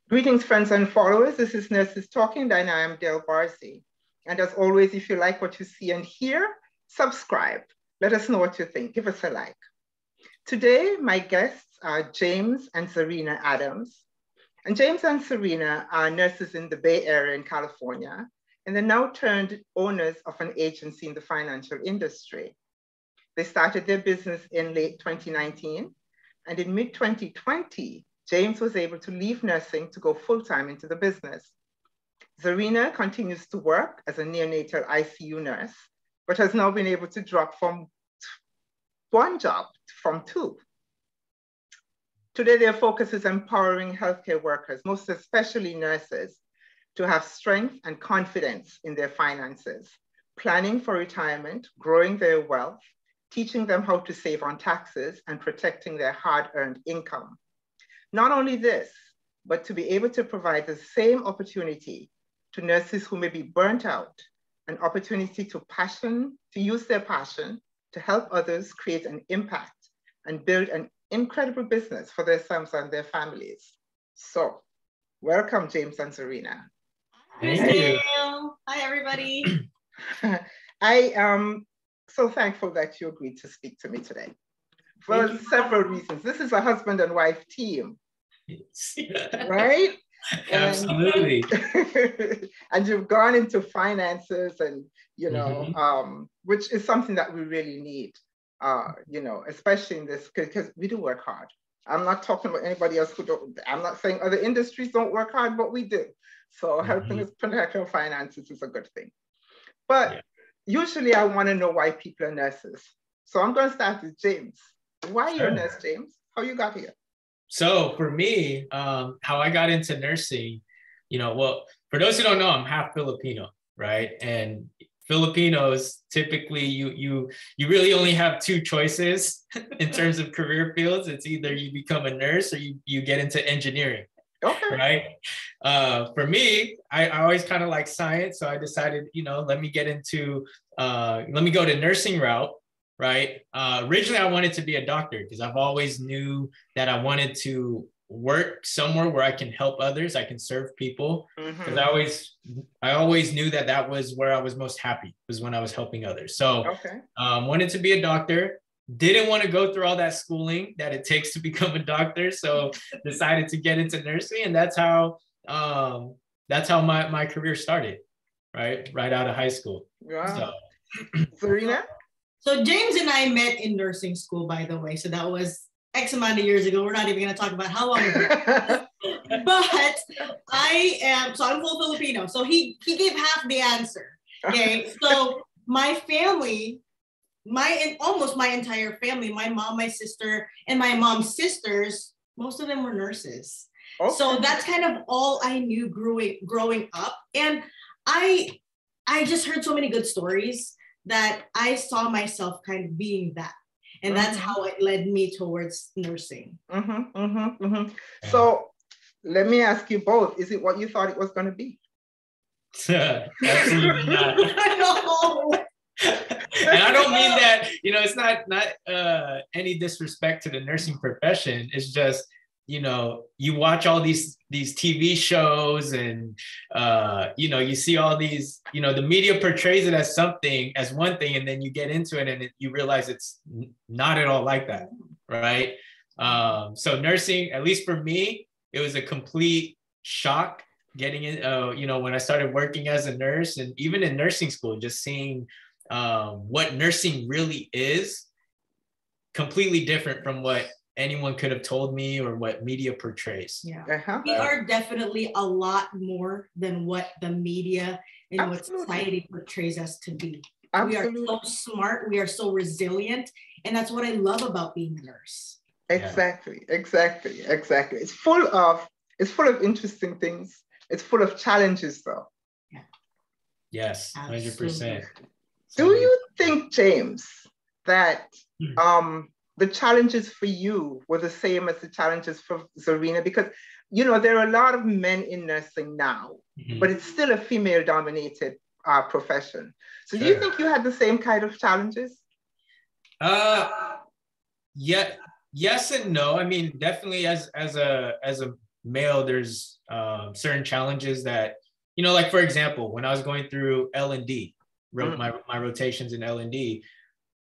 Greetings, friends and followers. This is Nurses Talking, and I am Del Barzi. And as always, if you like what you see and hear, subscribe. Let us know what you think. Give us a like. Today, my guests are James and Czarina.Adams. And James and Serena are nurses in the Bay Area in California, and they're now turned owners of an agency in the financial industry. They started their business in late 2019, and in mid-2020, James was able to leave nursing to go full-time into the business. Czarina continues to work as a neonatal ICU nurse, but has now been able to drop from one job from two. Today, their focus is empowering healthcare workers, most especially nurses, to have strength and confidence in their finances, planning for retirement, growing their wealth, teaching them how to save on taxes, and protecting their hard-earned income. Not only this, but to be able to provide the same opportunity to nurses who may be burnt out, an opportunity to use their passion to help others create an impact and build an incredible business for themselves and their families. So, welcome, James and Serena. Thank you. Hi, everybody. I am so thankful that you agreed to speak to me today for several reasons. This is a husband and wife team, right? Absolutely. And you've gone into finances and, which is something that we really need. Especially in this, because we do work hard. I'm not talking about anybody else who don't, I'm not saying other industries don't work hard, but we do. So helping us protect our finances is a good thing. But usually I want to know why people are nurses. So I'm going to start with James. Why are you a nurse, James? How you got here? So for me, how I got into nursing, well, for those who don't know, I'm half Filipino, right? And Filipinos, typically you really only have two choices in terms of career fields. It's either you become a nurse or you get into engineering. Okay. Right. For me, I always kind of like science. So I decided, let me go the nursing route. Right. Originally, I wanted to be a doctor because I've always knew that I wanted to work somewhere where I can help others. I can serve people, because I always knew that was where I was most happy, was when I was helping others. So wanted to be a doctor, didn't want to go through all that schooling that it takes to become a doctor. So decided to get into nursing, and that's how my career started, right out of high school. Wow. So. Serena? So James and I met in nursing school, by the way. So that was X amount of years ago. We're not even going to talk about how long ago. But I'm full Filipino. So he gave half the answer. Okay. So my family, almost my entire family, my mom, my sister, and my mom's sisters, most of them were nurses. Okay. So that's kind of all I knew growing up. And I just heard so many good stories that I saw myself kind of being that. And that's how it led me towards nursing. So let me ask you both, is it what you thought it was going to be? Absolutely not. And I don't mean that, it's not any disrespect to the nursing profession. It's just, you watch all these TV shows and, you see all these, the media portrays it as one thing, and then you get into it and you realize it's not at all like that, right? So nursing, at least for me, it was a complete shock getting in, when I started working as a nurse, and even in nursing school, just seeing what nursing really is, completely different from what anyone could have told me or what media portrays. Yeah. We are definitely a lot more than what the media and what society portrays us to be. Absolutely. We are so smart, we are so resilient, and that's what I love about being a nurse. Exactly. It's full of interesting things. It's full of challenges though. Yeah. Yes, 100%. Do you think, James, that the challenges for you were the same as the challenges for Czarina? Because, there are a lot of men in nursing now, but it's still a female-dominated profession. So do you think you had the same kind of challenges? Yes and no. I mean, definitely as a male, there's certain challenges that, you know, like for example, when I was going through L&D, my rotations in L&D,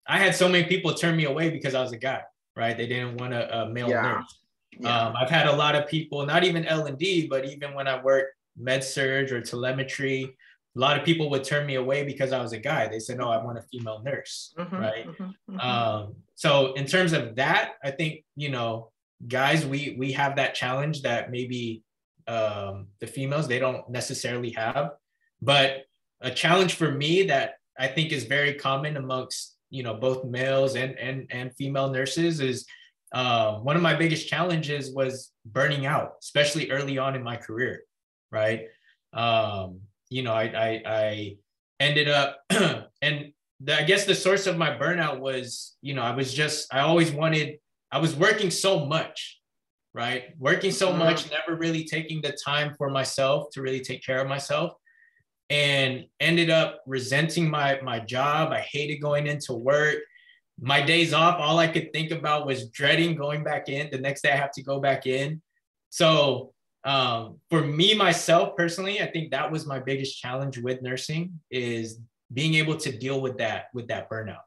I had so many people turn me away because I was a guy, right? They didn't want a male nurse. Yeah. I've had a lot of people, not even L&D, but even when I worked med surg or telemetry, a lot of people would turn me away because I was a guy. They said, no, I want a female nurse, right? So in terms of that, I think, you know, guys, we have that challenge that maybe the females, they don't necessarily have. But a challenge for me that I think is very common amongst, you know, both males and female nurses is one of my biggest challenges was burning out, especially early on in my career, right? You know, I ended up, and I guess the source of my burnout was, you know, I was working so much, right? Working so much, never really taking the time for myself to really take care of myself, and ended up resenting my job. I hated going into work. My days off, all I could think about was dreading going back in. The next day I have to go back in. So for me, myself personally, I think that was my biggest challenge with nursing, is being able to deal with that burnout,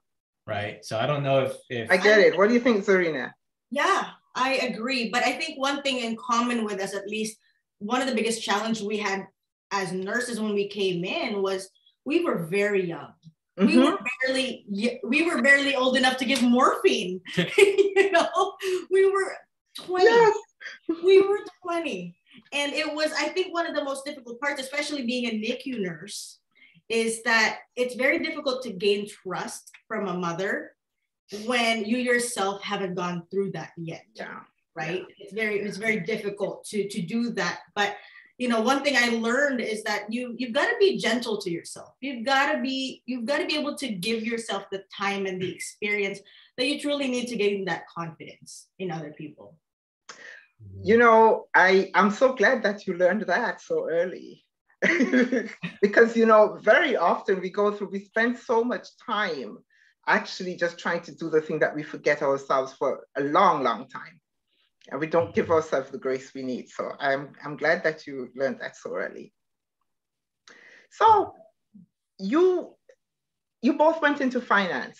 right? So I don't know if I get it. What do you think, Czarina? Yeah, I agree. But I think one thing in common with us, at least one of the biggest challenges we had as nurses when we came in, was we were very young. We were barely old enough to give morphine. You know, we were 20. Yes. We were 20. And it was, I think, one of the most difficult parts, especially being a NICU nurse, is that it's very difficult to gain trust from a mother when you yourself haven't gone through that yet. Yeah. Right? Yeah. It's very difficult to do that. But you know, one thing I learned is that you've got to be gentle to yourself. You've got to be able to give yourself the time and the experience that you truly need to gain that confidence in other people. You know, I'm so glad that you learned that so early. Because, you know, very often we spend so much time actually just trying to do the thing that we forget ourselves for a long, long time. And we don't give ourselves the grace we need. So I'm glad that you learned that so early. So you both went into finance.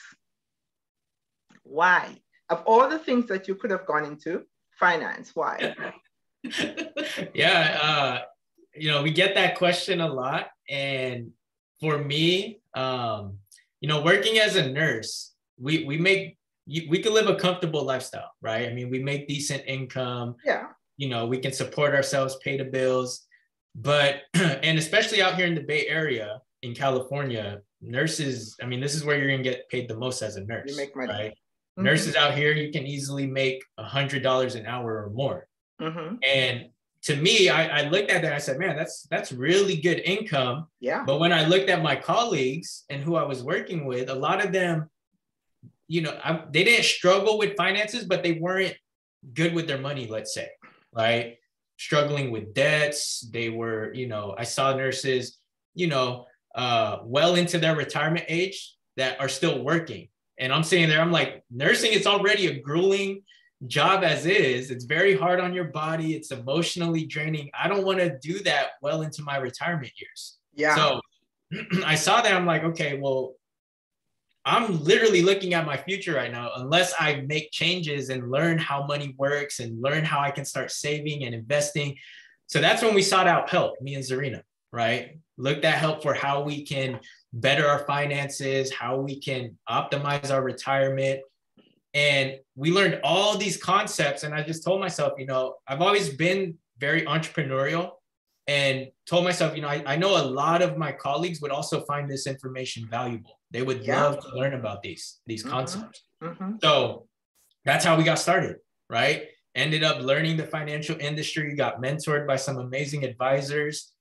Why? Of all the things that you could have gone into, finance, why? Yeah, you know, we get that question a lot. And for me, you know, working as a nurse, we could live a comfortable lifestyle, right? I mean, we make decent income. Yeah. You know, we can support ourselves, pay the bills. But, and especially out here in the Bay Area, in California, nurses, I mean, this is where you're going to get paid the most as a nurse. You make money. Right? Mm-hmm. Nurses out here, you can easily make $100 an hour or more. Mm-hmm. And to me, I looked at that and I said, man, that's really good income. Yeah. But when I looked at my colleagues and who I was working with, a lot of them, you know, they didn't struggle with finances, but they weren't good with their money, let's say, right? Struggling with debts. They were, you know, I saw nurses, you know, well into their retirement age that are still working. And I'm sitting there, I'm like, nursing is already a grueling job as is. It's very hard on your body. It's emotionally draining. I don't want to do that well into my retirement years. Yeah. So I saw that. I'm like, okay, well, I'm literally looking at my future right now. Unless I make changes and learn how money works and learn how I can start saving and investing. So that's when we sought out help, me and Czarina, right? Looked at help for how we can better our finances, how we can optimize our retirement. And we learned all these concepts. And I just told myself, you know, I've always been very entrepreneurial and told myself, you know, I know a lot of my colleagues would also find this information valuable. They would love to learn about these concepts. Mm-hmm. So that's how we got started, right? Ended up learning the financial industry, got mentored by some amazing advisors.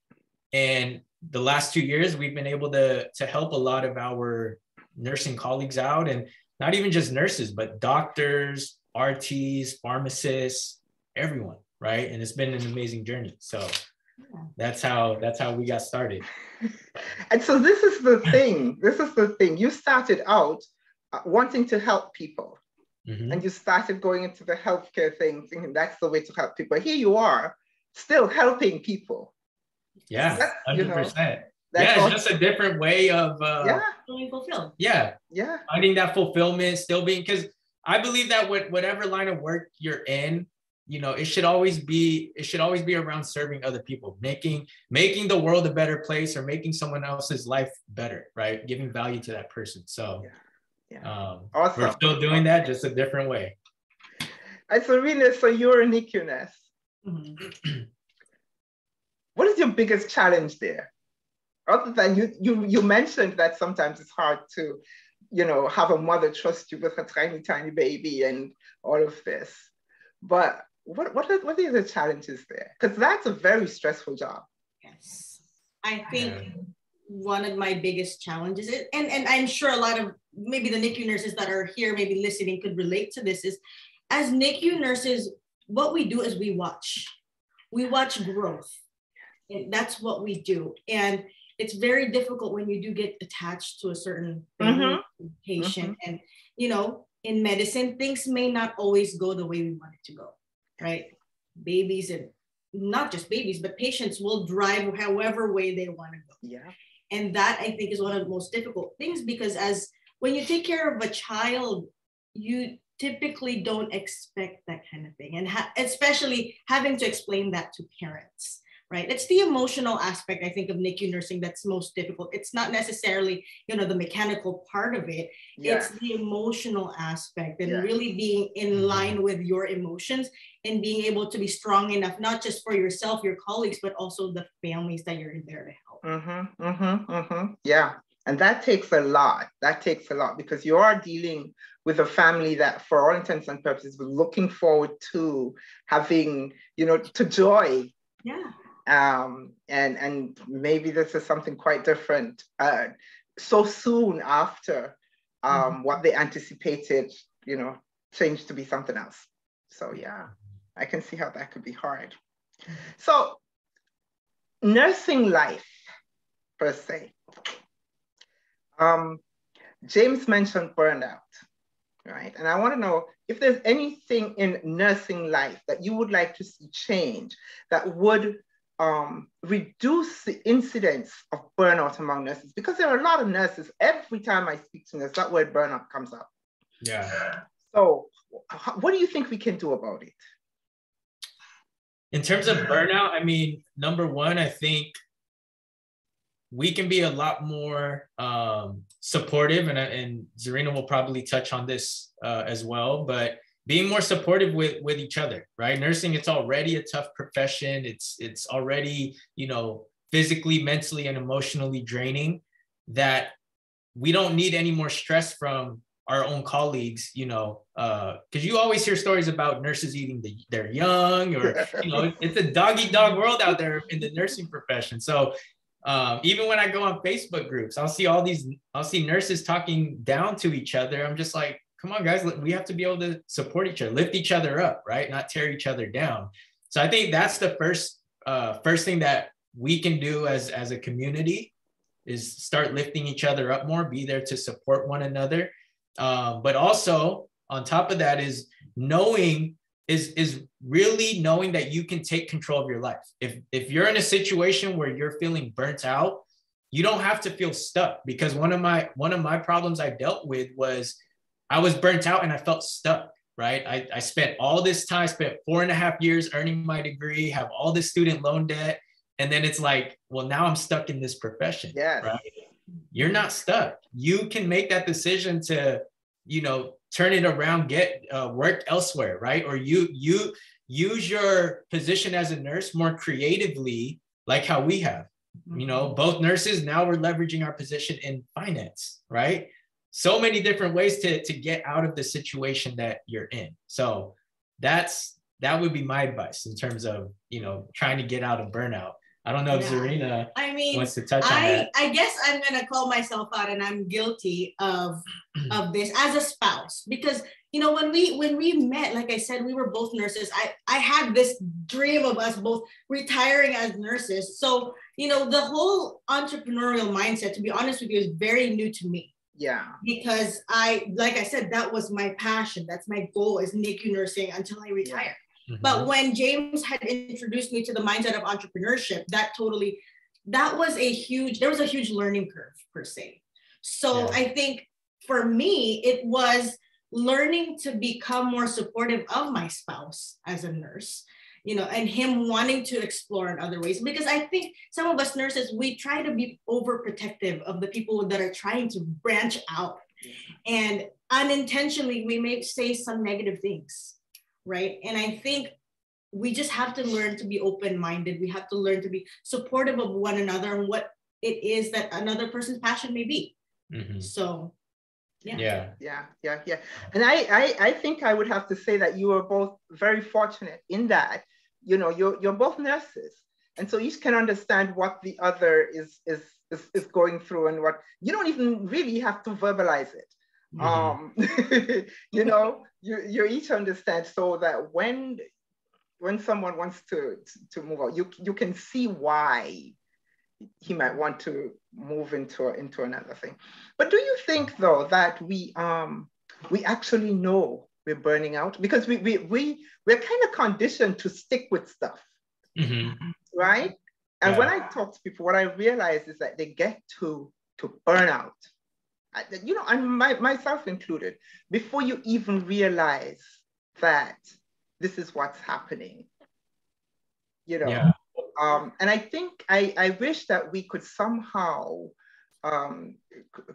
And the last 2 years, we've been able to help a lot of our nursing colleagues out, and not even just nurses, but doctors, RTs, pharmacists, everyone, right? And it's been an amazing journey. So that's how we got started. And so this is the thing. You started out wanting to help people. Mm-hmm. And you started going into the healthcare thing, thinking that's the way to help people. Here you are, still helping people. Yeah, That's, 100%. that's Yeah, it's just a different way of feeling fulfilled. Yeah. Yeah. Finding that fulfillment, still being, because I believe that whatever line of work you're in, it should always be around serving other people, making the world a better place, or making someone else's life better, right? Giving value to that person. So Awesome. We're still doing that, just a different way. Serena, so you're a NICU nurse. Mm-hmm. What is your biggest challenge there? Other than you mentioned that sometimes it's hard to, have a mother trust you with a tiny, tiny baby and all of this. But what are the challenges there? Because that's a very stressful job. Yes. I think one of my biggest challenges is, and I'm sure a lot of maybe the NICU nurses that are here, maybe listening, could relate to this, is as NICU nurses, what we do is we watch growth. And that's what we do. And it's very difficult when you do get attached to a certain family, patient. And, in medicine, things may not always go the way we want it to go, right? Babies, and not just babies, but patients will drive however way they want to go. Yeah. And that, I think, is one of the most difficult things, because when you take care of a child, you typically don't expect that kind of thing. And especially having to explain that to parents, right? It's the emotional aspect, I think, of NICU nursing that's most difficult. It's not necessarily, the mechanical part of it. It's the emotional aspect, and really being in line with your emotions and being able to be strong enough, not just for yourself, your colleagues, but also the families that you're there to help. Yeah. And that takes a lot. Because you are dealing with a family that, for all intents and purposes, was looking forward to having, to joy. Yeah. And maybe this is something quite different so soon after what they anticipated, changed to be something else. So yeah, I can see how that could be hard. So nursing life, per se. James mentioned burnout, right? And I want to know if there's anything in nursing life that you would like to see change that would reduce the incidence of burnout among nurses, because there are a lot of nurses. Every time I speak to nurses, that word burnout comes up. Yeah. So what do you think we can do about it? In terms of burnout, I mean, number one, I think we can be a lot more supportive, and Czarina will probably touch on this as well, but being more supportive with each other, right? Nursing, it's already a tough profession. It's already, physically, mentally, and emotionally draining, that we don't need any more stress from our own colleagues, because you always hear stories about nurses eating their young, or, it's a dog-eat-dog world out there in the nursing profession. So even when I go on Facebook groups, I'll see nurses talking down to each other. I'm just like, come on, guys, we have to be able to support each other, lift each other up, right? Not tear each other down. So I think that's the first thing that we can do as a community, is start lifting each other up more, be there to support one another. But also on top of that is really knowing that you can take control of your life. If you're in a situation where you're feeling burnt out, you don't have to feel stuck, because one of my problems I dealt with was I was burnt out and I felt stuck, right? I spent all this time, spent 4.5 years earning my degree, have all this student loan debt. And then it's like, well, now I'm stuck in this profession, right? You're not stuck. You can make that decision to, turn it around, get work elsewhere, right? Or you use your position as a nurse more creatively, like how we have. Both nurses, now we're leveraging our position in finance, right? So many different ways to get out of the situation that you're in. So that would be my advice in terms of, trying to get out of burnout. I don't know if Czarina wants to touch on that. I guess I'm going to call myself out, and I'm guilty of this as a spouse, because, when we met, like I said, we were both nurses. I had this dream of us both retiring as nurses. So, the whole entrepreneurial mindset, to be honest with you, is very new to me. Yeah. Because like I said, that was my passion. That's my goal, is NICU nursing until I retire. But when James had introduced me to the mindset of entrepreneurship, there was a huge learning curve per se. So I think for me, it was learning to become more supportive of my spouse as a nurse, and him wanting to explore in other ways. Because I think some of us nurses, we try to be overprotective of the people that are trying to branch out. And unintentionally, we may say some negative things, right? And I think we just have to learn to be open-minded. We have to learn to be supportive of one another and what it is that another person's passion may be. So, yeah. And I think I would have to say that you are both very fortunate in that, you're both nurses. And so each can understand what the other is going through, and what you don't even really have to verbalize it. You each understand, so that when someone wants to move out, you can see why he might want to move into another thing. But do you think though that we actually know we're burning out? Because we're kind of conditioned to stick with stuff, right? And when I talk to people, what I realize is that they get to burnout, and myself included, before you even realize that this is what's happening, and I think I wish that we could somehow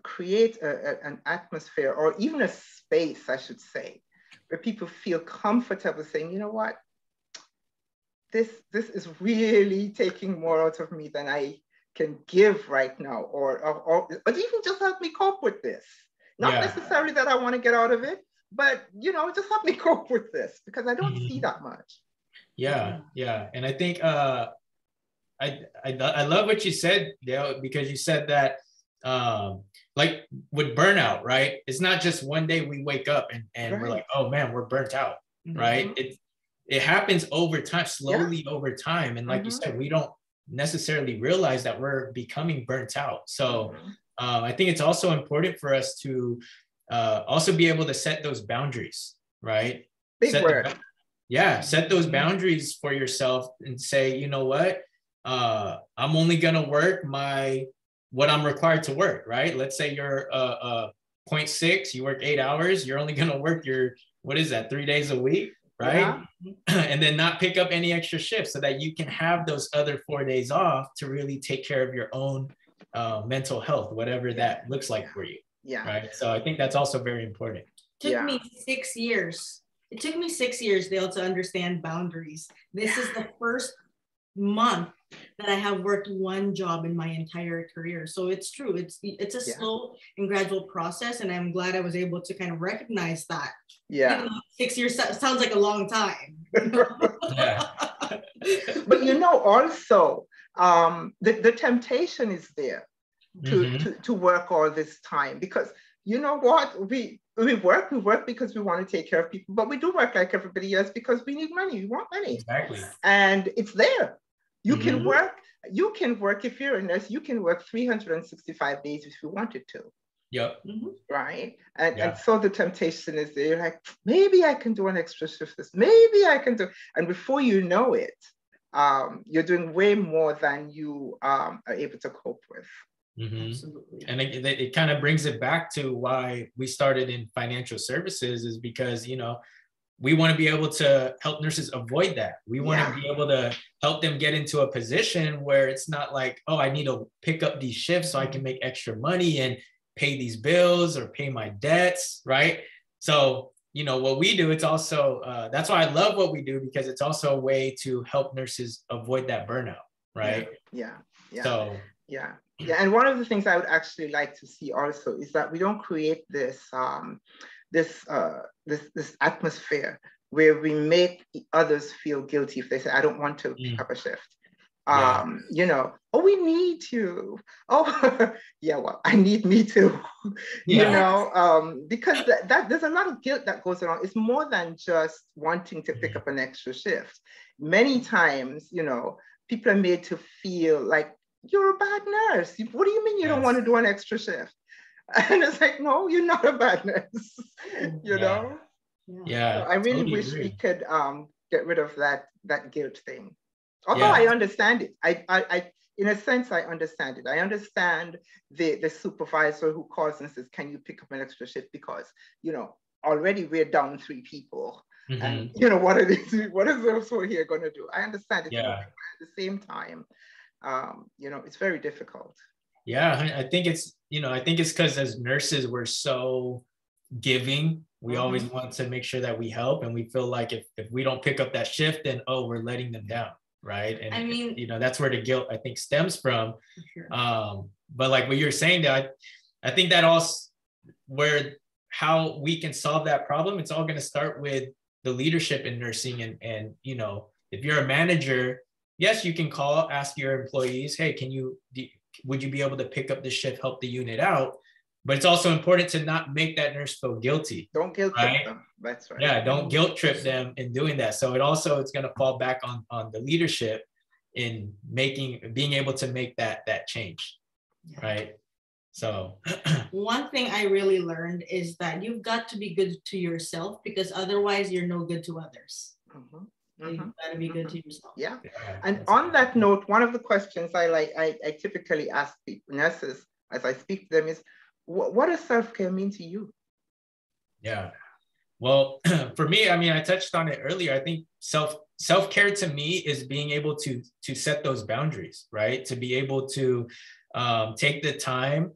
create an atmosphere, or even a space, I should say, where people feel comfortable saying, you know what, this is really taking more out of me than I can give right now, or even just help me cope with this. Not necessarily that I want to get out of it, but just help me cope with this, because I don't see that much. And I think I love what you said, Dale, because you said that like with burnout, right? It's not just one day we wake up and we're like, oh man, we're burnt out, right? It happens over time, slowly over time. And like you said, we don't necessarily realize that we're becoming burnt out. So I think it's also important for us to also be able to set those boundaries, right? Set those boundaries for yourself and say, you know what? I'm only gonna work what I'm required to work, right? Let's say you're 0.6, you work 8 hours, you're only gonna work your, 3 days a week, right? And then not pick up any extra shifts, so that you can have those other 4 days off to really take care of your own mental health, whatever that looks like for you. Right. So I think that's also very important. It took me 6 years. It took me 6 years, Dale, to understand boundaries. This is the first month that I have worked one job in my entire career. So it's true. It's a slow and gradual process. And I'm glad I was able to kind of recognize that. Even though 6 years sounds like a long time. But also the temptation is there to work all this time, because you know what, we work because we want to take care of people, but we do work like everybody else because we need money. We want money. Exactly. And it's there. You can work if you're a nurse, you can work 365 days if you wanted to. Right. And so the temptation is there. You're like, maybe I can do an extra shift this, maybe I can do, and before you know it, you're doing way more than you are able to cope with. Absolutely. And it kind of brings it back to why we started in financial services, is because, we want to be able to help nurses avoid that. We want to be able to help them get into a position where it's not like, oh, I need to pick up these shifts so I can make extra money and pay these bills or pay my debts, right? So, what we do, it's also, that's why I love what we do, because it's also a way to help nurses avoid that burnout, right? And one of the things I would actually like to see also is that we don't create this atmosphere where we make others feel guilty if they say, I don't want to pick up a shift. We need you. Well, I need me too. Because that there's a lot of guilt that goes around. It's more than just wanting to pick up an extra shift. Many times, people are made to feel like, you're a bad nurse. What do you mean you don't want to do an extra shift? And it's like, no, you're not a bad nurse. So I really wish we could get rid of that guilt thing. Although I understand it. I in a sense, I understand it. I understand the supervisor who calls and says, can you pick up an extra shift because, already we're down 3 people. And what is this one here going to do? I understand it. Yeah. At the same time, it's very difficult. Yeah, I think it's because as nurses, we're so giving. We always want to make sure that we help, and we feel like if we don't pick up that shift, then we're letting them down, right? And I mean, that's where the guilt, I think, stems from. Sure. But like what you're saying, that I think that also how we can solve that problem. It's all going to start with the leadership in nursing, and if you're a manager, yes, you can ask your employees, hey, would you be able to pick up this shift, help the unit out? But it's also important to not make that nurse feel guilty. Don't guilt trip them. That's right. Yeah, don't guilt trip them in doing that. So it's going to fall back on the leadership in being able to make that change, right? So one thing I really learned is that you've got to be good to yourself, because otherwise you're no good to others. You've got to be good to yourself. Yeah. And on that note, one of the questions I typically ask people, nurses, as I speak to them is, what does self-care mean to you? Yeah. Well, for me, I mean, I touched on it earlier. I think self-care to me is being able to set those boundaries, right? To be able to take the time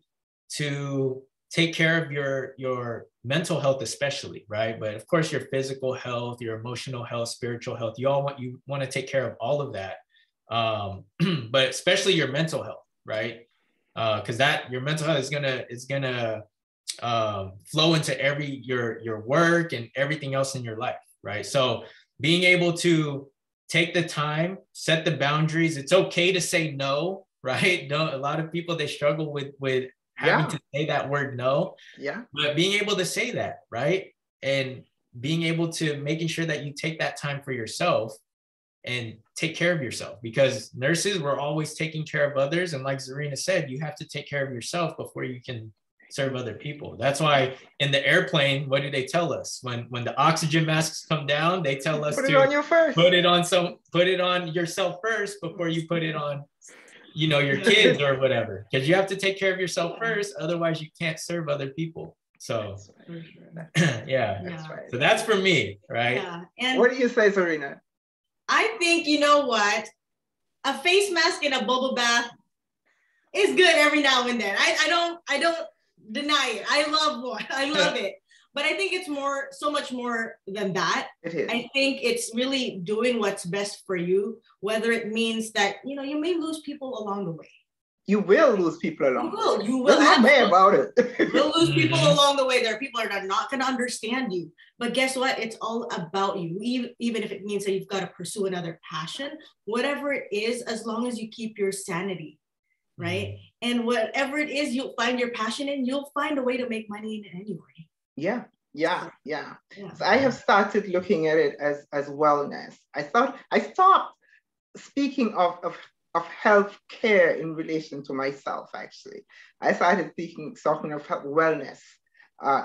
to take care of your mental health, especially, right? But of course, your physical health, your emotional health, spiritual health, you want to take care of all of that. But especially your mental health, right? Because your mental health is gonna flow into your work and everything else in your life, right? So being able to take the time, set the boundaries. It's okay to say no, right? No, a lot of people, they struggle with having to say that word no. Yeah. But being able to say that, right? And being able to making sure that you take that time for yourself and take care of yourself, because nurses, we're always taking care of others. And like Czarina said, you have to take care of yourself before you can serve other people. That's why in the airplane, what do they tell us? When the oxygen masks come down, they tell us put it on you first. Put it on yourself first before you put it on, your kids or whatever, because you have to take care of yourself first. Otherwise you can't serve other people. So yeah. That's right. So that's for me, right? Yeah. And what do you say, Serena? I think, you know what? A face mask in a bubble bath is good every now and then. I don't deny it. I love it. But I think it's so much more than that. It is. I think it's really doing what's best for you, whether it means that, you may lose people along the way. You will lose people along the way. You will. There's no way about it. You'll lose people along the way. There are people that are not going to understand you. But guess what? It's all about you. Even if it means that you've got to pursue another passion, whatever it is, as long as you keep your sanity, right? And whatever it is, you'll find your passion in, you'll find a way to make money in it anyway. Yeah. So I have started looking at it as wellness. I stopped speaking of health care in relation to myself, actually. I started talking of wellness.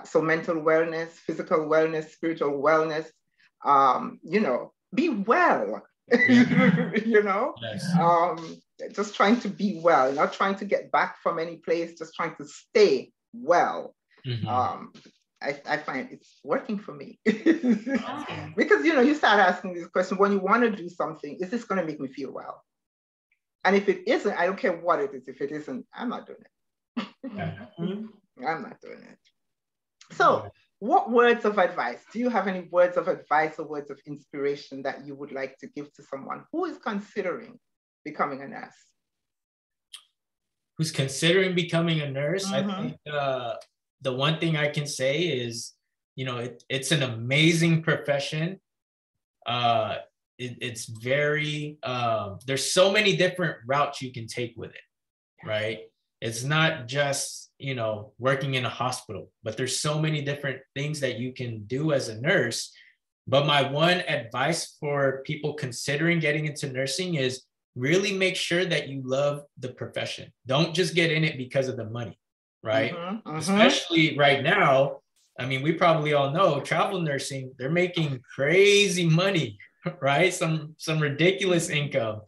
So mental wellness, physical wellness, spiritual wellness, be well, Yes. Just trying to be well, not trying to get back from any place, just trying to stay well. I find it's working for me. Because, you start asking this question, when you want to do something, is this going to make me feel well? And if it isn't, I don't care what it is. If it isn't, I'm not doing it. I'm not doing it. So what words of advice? Do you have any words of advice or words of inspiration that you would like to give to someone who is considering becoming a nurse? Who's considering becoming a nurse? I think the one thing I can say is, it's an amazing profession. It's very, there's so many different routes you can take with it, right? It's not just, working in a hospital, but there's so many different things that you can do as a nurse. But my one advice for people considering getting into nursing is really make sure that you love the profession. Don't just get in it because of the money, right? Especially right now. I mean, we probably all know travel nursing, they're making crazy money. right? Some ridiculous income.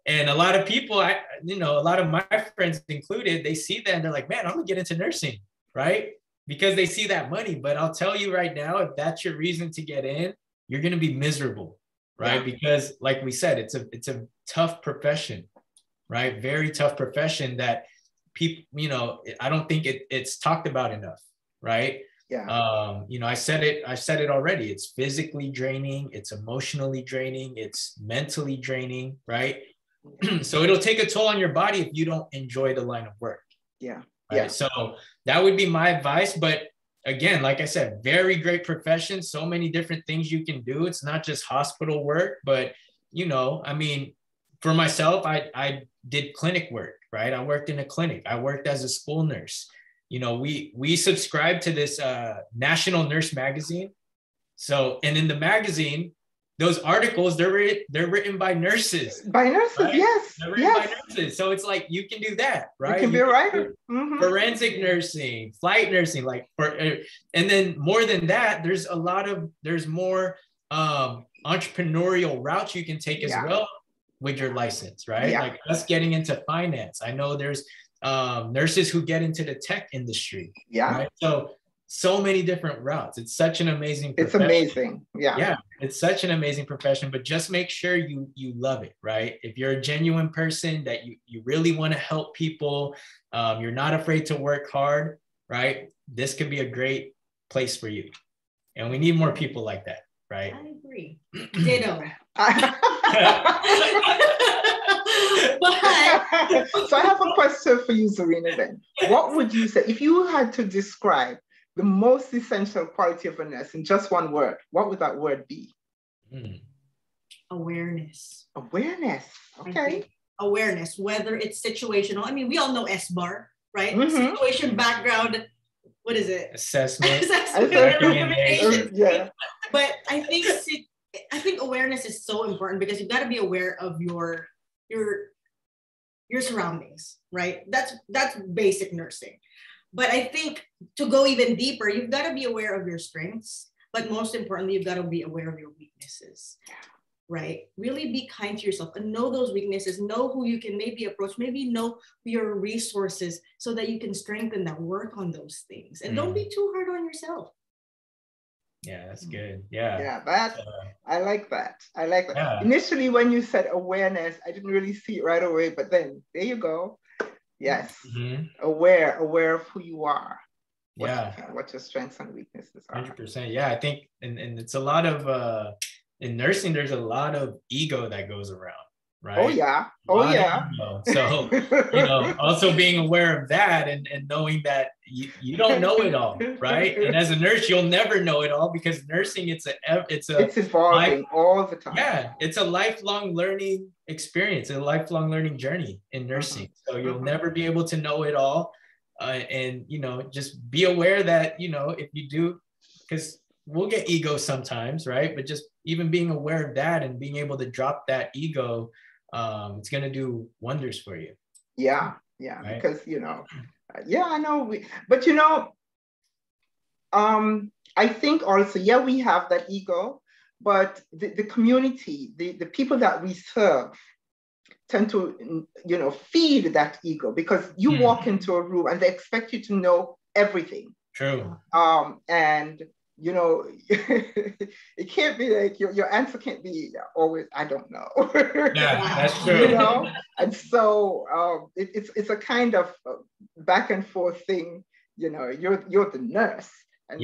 And a lot of people, a lot of my friends included, they see that and they're like, man, I'm gonna get into nursing, right? Because they see that money. But I'll tell you right now, if that's your reason to get in, you're gonna be miserable, right? Yeah. Because like we said, it's a tough profession, right? Very tough profession that people, I don't think it's talked about enough, right? Yeah. I said it already. It's physically draining, it's emotionally draining, it's mentally draining, right? So it'll take a toll on your body if you don't enjoy the line of work. Yeah. Right? Yeah. So that would be my advice. But again, like I said, very great profession. So many different things you can do. It's not just hospital work, but for myself, I did clinic work, right? I worked in a clinic. I worked as a school nurse. We subscribe to this National Nurse magazine. So, and in the magazine, those articles, they're written by nurses. By nurses, right? Yes. They're written by nurses. So it's like, you can do that, right? You can be a writer. Mm-hmm. Forensic nursing, flight nursing, and then more than that, there's more entrepreneurial routes you can take as well with your license, right? Yeah. Like us getting into finance. I know there's nurses who get into the tech industry. Yeah. Right? So many different routes. It's such an amazing profession. It's amazing. Yeah. Yeah. It's such an amazing profession, but just make sure you love it, right? If you're a genuine person that you really want to help people, you're not afraid to work hard, right? This could be a great place for you. And we need more people like that, right? I agree. Ditto. So I have a question for you, Czarina, then. What would you say, if you had to describe the most essential quality of a nurse in just one word, what would that word be? Awareness. Awareness. Okay. Awareness, whether it's situational. We all know SBAR, right? Mm-hmm. Situation, background, what is it? Assessment. Yeah. But I think awareness is so important because you've got to be aware of your surroundings, right? That's basic nursing. But I think to go even deeper, you've got to be aware of your strengths, but most importantly, you've got to be aware of your weaknesses, right? Really be kind to yourself and know those weaknesses, know who you can maybe approach, maybe know your resources so that you can strengthen that, work on those things. And don't be too hard on yourself. Yeah, that's good. Yeah. Yeah, I like that. Yeah. Initially, when you said awareness, I didn't really see it right away, but then there you go. Yes. Mm-hmm. Aware of who you are. What your strengths and weaknesses are. 100%. Yeah, I think, and it's a lot of, in nursing, there's a lot of ego that goes around, right? Oh, yeah. So, also being aware of that and knowing that you don't know it all, right? And as a nurse, you'll never know it all because nursing, it's evolving all the time. Yeah, it's a lifelong learning experience, a lifelong learning journey in nursing. So you'll never be able to know it all. And, just be aware that, if you do, because we'll get ego sometimes, right? But just even being aware of that and being able to drop that ego, it's going to do wonders for you. Yeah. Right? Because, I know. But, I think also, we have that ego, but the community, the people that we serve tend to, feed that ego because you walk into a room and they expect you to know everything. True. And it can't be like your answer can't be always I don't know. Yeah, that's true. And so it's a kind of back and forth thing. You're the nurse, and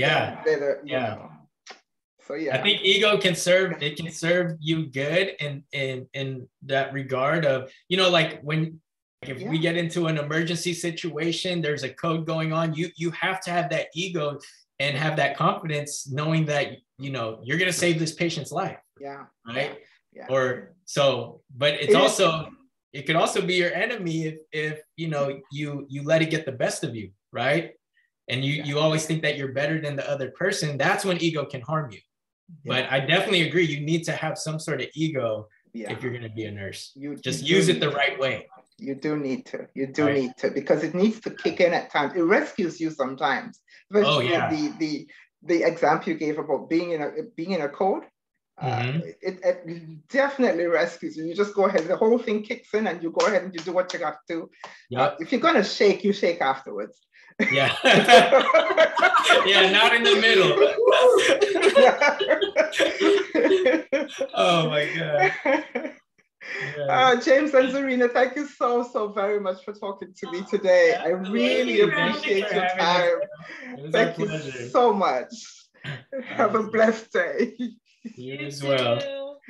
So I think ego can serve you good in that regard of like when. If we get into an emergency situation, there's a code going on. You have to have that ego and have that confidence, knowing that you're gonna save this patient's life. Yeah. Right. Yeah. Or so, but it could also be your enemy if you let it get the best of you, right? And you always think that you're better than the other person. That's when ego can harm you. Yeah. But I definitely agree. You need to have some sort of ego if you're gonna be a nurse. Just use it the right way. You do need to. Need to, because it needs to kick in at times. It rescues you sometimes. The example you gave about being in a code, It definitely rescues you. You just go ahead, the whole thing kicks in and you go ahead and you do what you got to do. If you're going to shake, you shake afterwards. Yeah. Yeah, not in the middle. Oh my God. James and Czarina, thank you so very much for talking to me today. I really appreciate your time. Thank you so much. Have a blessed day. You as well.